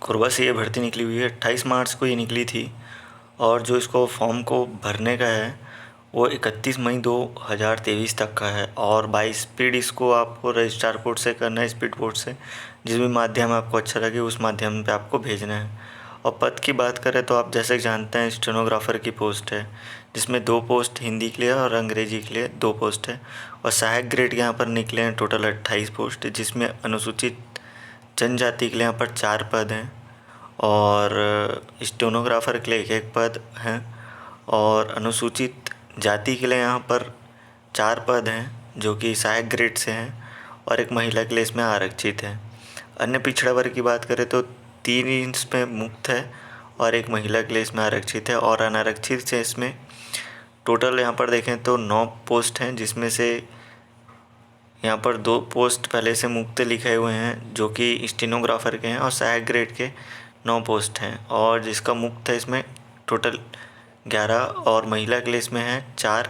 कोरबा से ये भर्ती निकली हुई है। 28 मार्च को ये निकली थी और जो इसको फॉर्म को भरने का है वो 31 मई 2023 तक का है और बाई स्पीड इसको आपको रजिस्ट्रार पोर्ट से करना है, स्पीड पोर्ट से। जिस भी माध्यम आपको अच्छा लगे उस माध्यम पे आपको भेजना है। और पद की बात करें तो आप जैसे जानते हैं स्टेनोग्राफर की पोस्ट है, जिसमें 2 पोस्ट हिंदी के लिए और अंग्रेजी के लिए 2 पोस्ट है। और सहायक ग्रेड के यहाँ पर निकले हैं टोटल 28 पोस्ट, जिसमें अनुसूचित जनजाति के लिए यहाँ पर 4 पद हैं और स्टेनोग्राफर के लिए 1 पद हैं और अनुसूचित जाति के लिए यहाँ पर 4 पद हैं जो कि सहायक ग्रेड से हैं और 1 महिला के लिए इसमें आरक्षित है। अन्य पिछड़ा वर्ग की बात करें तो 3 इसमें मुक्त है और 1 महिला के लिए इसमें आरक्षित है। और अनारक्षित से इसमें टोटल यहाँ पर देखें तो 9 पोस्ट हैं, जिसमें से यहाँ पर 2 पोस्ट पहले से मुक्त लिखे हुए हैं जो कि स्टेनोग्राफर के हैं और सहायक ग्रेड के 9 पोस्ट हैं। और जिसका मुक्त है इसमें टोटल 11 और महिला के लिए इसमें है 4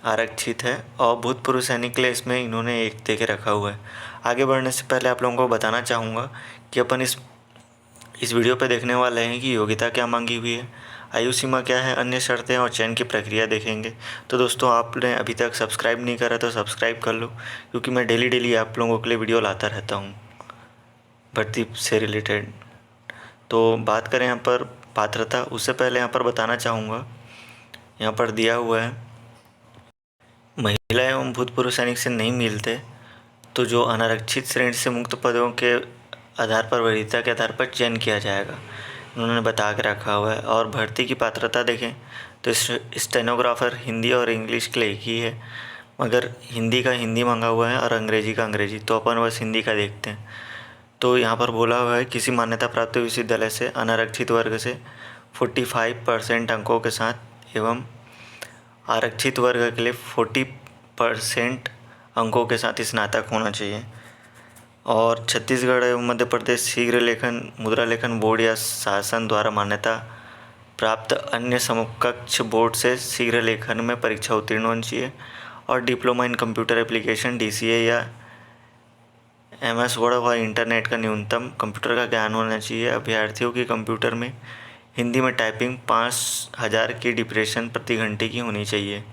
आरक्षित है और भूतपूर्व सैनिक के लिए इसमें इन्होंने 1 दे के रखा हुआ है। आगे बढ़ने से पहले आप लोगों को बताना चाहूँगा कि अपन इस वीडियो पे देखने वाले हैं कि योग्यता क्या मांगी हुई है, आयु सीमा क्या है, अन्य शर्तें और चयन की प्रक्रिया देखेंगे। तो दोस्तों आपने अभी तक सब्सक्राइब नहीं करा तो सब्सक्राइब कर लो, क्योंकि मैं डेली आप लोगों के लिए वीडियो लाता रहता हूँ भर्ती से रिलेटेड। तो बात करें यहाँ पर पात्रता, उससे पहले यहाँ पर बताना चाहूँगा, यहाँ पर दिया हुआ है महिला एवं भूतपूर्व सैनिक से नहीं मिलते तो जो अनारक्षित श्रेणी से मुक्त पदों के आधार पर वरीयता के आधार पर चयन किया जाएगा, उन्होंने बता के रखा हुआ है। और भर्ती की पात्रता देखें तो स्टेनोग्राफर हिंदी और इंग्लिश के लिए एक ही है, मगर हिंदी का हिंदी मांगा हुआ है और अंग्रेजी का अंग्रेजी, तो अपन बस हिंदी का देखते हैं। तो यहाँ पर बोला हुआ है किसी मान्यता प्राप्त विश्वविद्यालय से अनारक्षित वर्ग से 45% अंकों के साथ एवं आरक्षित वर्ग के लिए 40% अंकों के साथ स्नातक होना चाहिए। और छत्तीसगढ़ एवं मध्य प्रदेश शीघ्र लेखन मुद्रा लेखन बोर्ड या शासन द्वारा मान्यता प्राप्त अन्य समकक्ष बोर्ड से शीघ्र लेखन में परीक्षा उत्तीर्ण होनी चाहिए। और diploma in computer application DCA या MS वर्ड व इंटरनेट का न्यूनतम कंप्यूटर का ज्ञान होना चाहिए। अभ्यर्थियों की कंप्यूटर में हिंदी में टाइपिंग 5000 की डिप्रेशन प्रति घंटे की होनी चाहिए।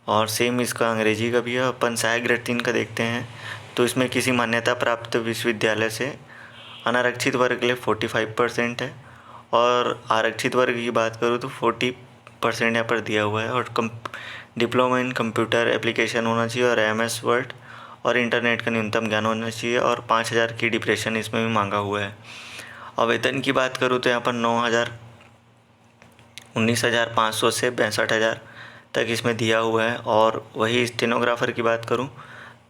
और सेम इसका अंग्रेजी का भी है। अपन सहायक ग्रेड 3 का देखते हैं तो इसमें किसी मान्यता प्राप्त विश्वविद्यालय से अनारक्षित वर्ग के लिए 45% है और आरक्षित वर्ग की बात करूँ तो 40% यहाँ पर दिया हुआ है। और डिप्लोमा इन कंप्यूटर एप्लीकेशन होना चाहिए और MS वर्ड और इंटरनेट का न्यूनतम ज्ञान होना चाहिए और 5000 की डिप्रेशन इसमें भी मांगा हुआ है। और वेतन की बात करूँ तो यहाँ पर 19,500 से 62,000 तक इसमें दिया हुआ है। और वही स्टेनोग्राफर की बात करूँ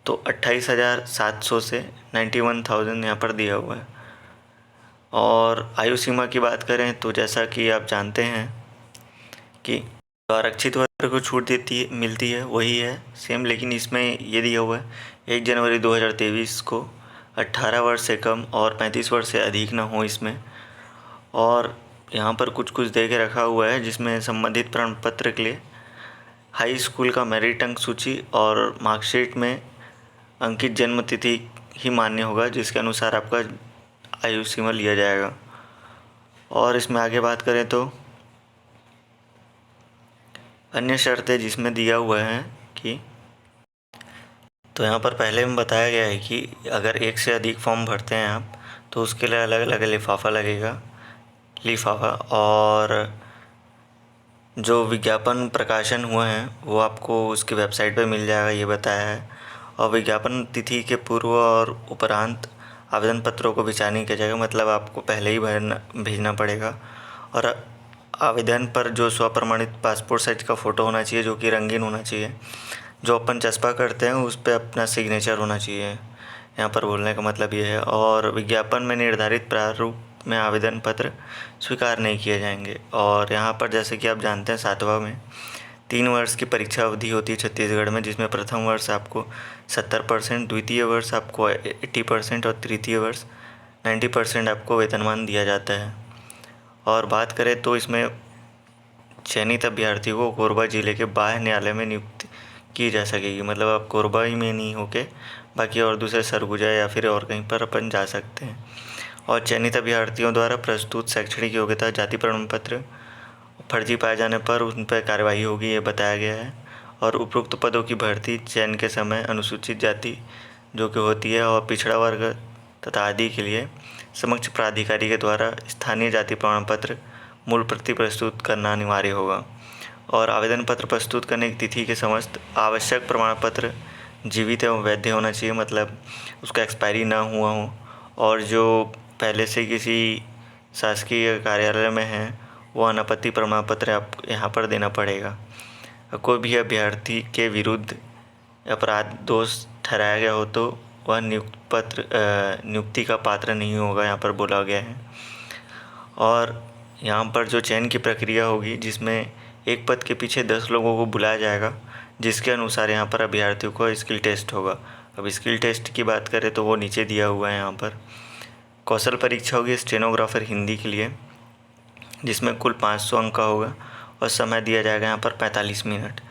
तो 28,700 से 91,000 यहाँ पर दिया हुआ है। और आयु सीमा की बात करें तो जैसा कि आप जानते हैं कि आरक्षित वर्ग को छूट मिलती है वही है सेम, लेकिन इसमें ये दिया हुआ है 1 जनवरी 2023 को 18 वर्ष से कम और 35 वर्ष से अधिक ना हो इसमें। और यहाँ पर कुछ दे के रखा हुआ है, जिसमें संबंधित प्रमाण पत्र के लिए हाई स्कूल का मेरिट अंक सूची और मार्कशीट में अंकित जन्म तिथि ही मान्य होगा, जिसके अनुसार आपका आयु सीमा लिया जाएगा। और इसमें आगे बात करें तो अन्य शर्तें जिसमें दिया हुआ है कि तो यहाँ पर पहले में बताया गया है कि अगर 1 से अधिक फॉर्म भरते हैं आप तो उसके लिए अलग अलग लिफाफा लगेगा और जो विज्ञापन प्रकाशन हुए हैं वो आपको उसकी वेबसाइट पे मिल जाएगा, ये बताया है। और विज्ञापन तिथि के पूर्व और उपरांत आवेदन पत्रों को विचार नहीं किया जाएगा, मतलब आपको पहले ही भेजना पड़ेगा। और आवेदन पर जो स्वप्रमाणित पासपोर्ट साइज का फ़ोटो होना चाहिए जो कि रंगीन होना चाहिए, जो अपन चस्पा करते हैं उस पर अपना सिग्नेचर होना चाहिए, यहाँ पर बोलने का मतलब ये है। और विज्ञापन में निर्धारित प्रारूप में आवेदन पत्र स्वीकार नहीं किए जाएंगे। और यहाँ पर जैसे कि आप जानते हैं 7वां में 3 वर्ष की परीक्षा अवधि होती है छत्तीसगढ़ में, जिसमें प्रथम वर्ष आपको 70%, द्वितीय वर्ष आपको 80% और तृतीय वर्ष 90% आपको वेतनमान दिया जाता है। और बात करें तो इसमें चयनित अभ्यर्थियों को कोरबा जिले के बाह्य न्यायालय में नियुक्ति की जा सकेगी, मतलब आप कोरबा ही में नहीं होके बाकी और दूसरे सरगुजा या फिर और कहीं पर अपन जा सकते हैं। और चयनित अभ्यर्थियों द्वारा प्रस्तुत शैक्षणिक योग्यता जाति प्रमाण पत्र फर्जी पाए जाने पर उन पर कार्रवाई होगी, ये बताया गया है। और उपरोक्त पदों की भर्ती चयन के समय अनुसूचित जाति जो कि होती है और पिछड़ा वर्ग तथा आदि के लिए समक्ष प्राधिकारी के द्वारा स्थानीय जाति प्रमाण पत्र मूल प्रति प्रस्तुत करना अनिवार्य होगा। और आवेदन पत्र प्रस्तुत करने की तिथि के समस्त आवश्यक प्रमाण पत्र जीवित एवं वैध होना चाहिए, मतलब उसका एक्सपायरी ना हुआ हो। और जो पहले से किसी शासकीय कार्यालय में है वो अनापत्ति प्रमाण पत्र आप यहाँ पर देना पड़ेगा। कोई भी अभ्यर्थी के विरुद्ध अपराध दोष ठहराया गया हो तो वह नियुक्ति का पात्र नहीं होगा, यहाँ पर बोला गया है। और यहाँ पर जो चयन की प्रक्रिया होगी जिसमें एक पद के पीछे 10 लोगों को बुलाया जाएगा, जिसके अनुसार यहाँ पर अभ्यर्थियों को स्किल टेस्ट होगा। अब स्किल टेस्ट की बात करें तो वो नीचे दिया हुआ है। यहाँ पर कौशल परीक्षा होगी स्टेनोग्राफर हिंदी के लिए, जिसमें कुल 500 अंक का होगा और समय दिया जाएगा यहाँ पर 45 मिनट,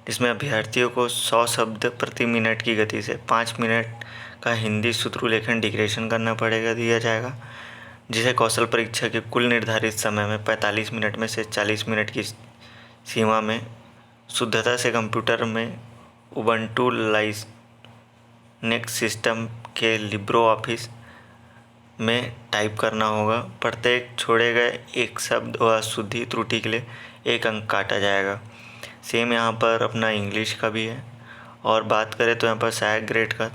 जिसमें अभ्यर्थियों को 100 शब्द प्रति मिनट की गति से 5 मिनट का हिंदी सूत्रोलेखन डिक्रेशन करना पड़ेगा दिया जाएगा, जिसे कौशल परीक्षा के कुल निर्धारित समय में 45 मिनट में से 40 मिनट की सीमा में शुद्धता से कंप्यूटर में उबंटू लाइनक्स सिस्टम के लिब्रो ऑफिस में टाइप करना होगा। प्रत्येक छोड़े गए एक शब्द व शुद्धि त्रुटि के लिए 1 अंक काटा जाएगा। सेम यहाँ पर अपना इंग्लिश का भी है। और बात करें तो यहाँ पर सहायक ग्रेड का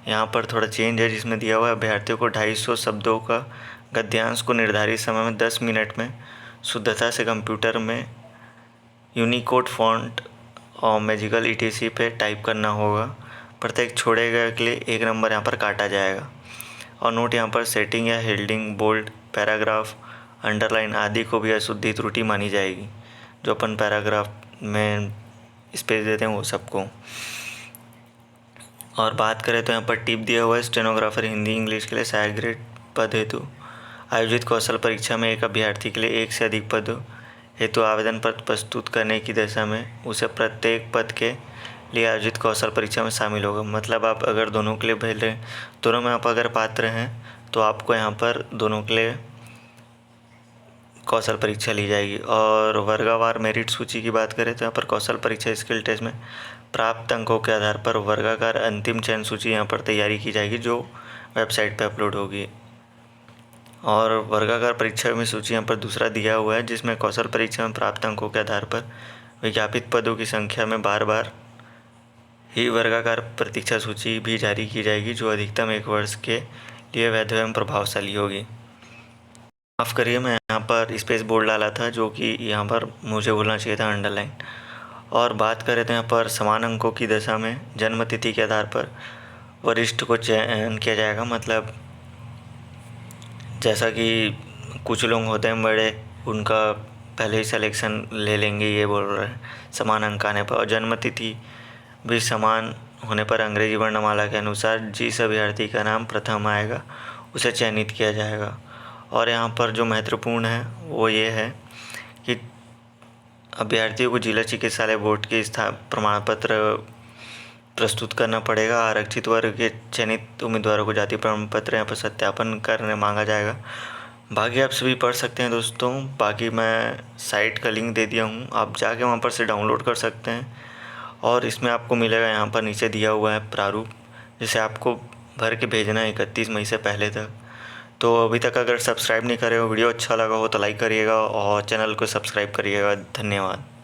यहाँ पर थोड़ा चेंज है, जिसमें दिया हुआ है अभ्यर्थियों को 250 शब्दों का गद्यांश को निर्धारित समय में 10 मिनट में शुद्धता से कंप्यूटर में यूनिकोड फॉन्ट और मैजिकल ईटीसी पे टाइप करना होगा। प्रत्येक छोड़े गए के लिए 1 नंबर यहाँ पर काटा जाएगा। और नोट यहाँ पर सेटिंग या हेल्डिंग, बोल्ड, पैराग्राफ, अंडरलाइन आदि को भी अशुद्धि त्रुटि मानी जाएगी। जो अपन पैराग्राफ में स्पेस देते हैं वो सबको। और बात करें तो यहाँ पर टिप दिया हुआ है स्टेनोग्राफर हिंदी इंग्लिश के लिए सहायक ग्रेड पद हेतु आयोजित कौशल परीक्षा में एक अभ्यर्थी के लिए 1 से अधिक पद हेतु आवेदन पत्र प्रस्तुत करने की दशा में उसे प्रत्येक पद के लिए आयोजित कौशल परीक्षा में शामिल होगा। मतलब आप अगर दोनों के लिए भेज रहे हैं, दोनों में आप अगर पात्र हैं तो आपको यहाँ पर दोनों के लिए कौशल परीक्षा ली जाएगी। और वर्गवार मेरिट सूची की बात करें तो यहाँ पर कौशल परीक्षा स्किल टेस्ट में प्राप्त अंकों के आधार पर वर्गाकार अंतिम चयन सूची यहाँ पर तैयारी की जाएगी, जो वेबसाइट पर अपलोड होगी। और वर्गाकार परीक्षा में सूची यहाँ पर दूसरा दिया हुआ है, जिसमें कौशल परीक्षा में प्राप्त अंकों के आधार पर विज्ञापित पदों की संख्या में बार ही वर्गाकार प्रतीक्षा सूची भी जारी की जाएगी, जो अधिकतम 1 वर्ष के लिए वैध एवं प्रभावशाली होगी। माफ़ करिए, मैं यहाँ पर स्पेस बोर्ड डाला था जो कि यहाँ पर मुझे बोलना चाहिए था अंडरलाइन। और बात करें तो यहाँ पर समान अंकों की दशा में जन्म तिथि के आधार पर वरिष्ठ को चयन किया जाएगा। मतलब जैसा कि कुछ लोग होते हैं बड़े, उनका पहले ही सिलेक्शन ले लेंगे, ये बोल रहे हैं समान अंक आने पर। और जन्म तिथि भी समान होने पर अंग्रेजी वर्णमाला के अनुसार जिस अभ्यर्थी का नाम प्रथम आएगा उसे चयनित किया जाएगा। और यहाँ पर जो महत्वपूर्ण है वो ये है कि अभ्यर्थियों को जिला चिकित्सालय बोर्ड के प्रमाण पत्र प्रस्तुत करना पड़ेगा। आरक्षित वर्ग के चयनित उम्मीदवारों को जाति प्रमाण पत्र यहाँ पर सत्यापन करने मांगा जाएगा। बाकी आप सभी पढ़ सकते हैं दोस्तों। बाकी मैं साइट का लिंक दे दिया हूँ, आप जाके वहाँ पर से डाउनलोड कर सकते हैं। और इसमें आपको मिलेगा, यहाँ पर नीचे दिया हुआ है प्रारूप, जिसे आपको भर के भेजना है 31 मई से पहले तक। तो अभी तक अगर सब्सक्राइब नहीं करे हो, वीडियो अच्छा लगा हो तो लाइक करिएगा और चैनल को सब्सक्राइब करिएगा। धन्यवाद।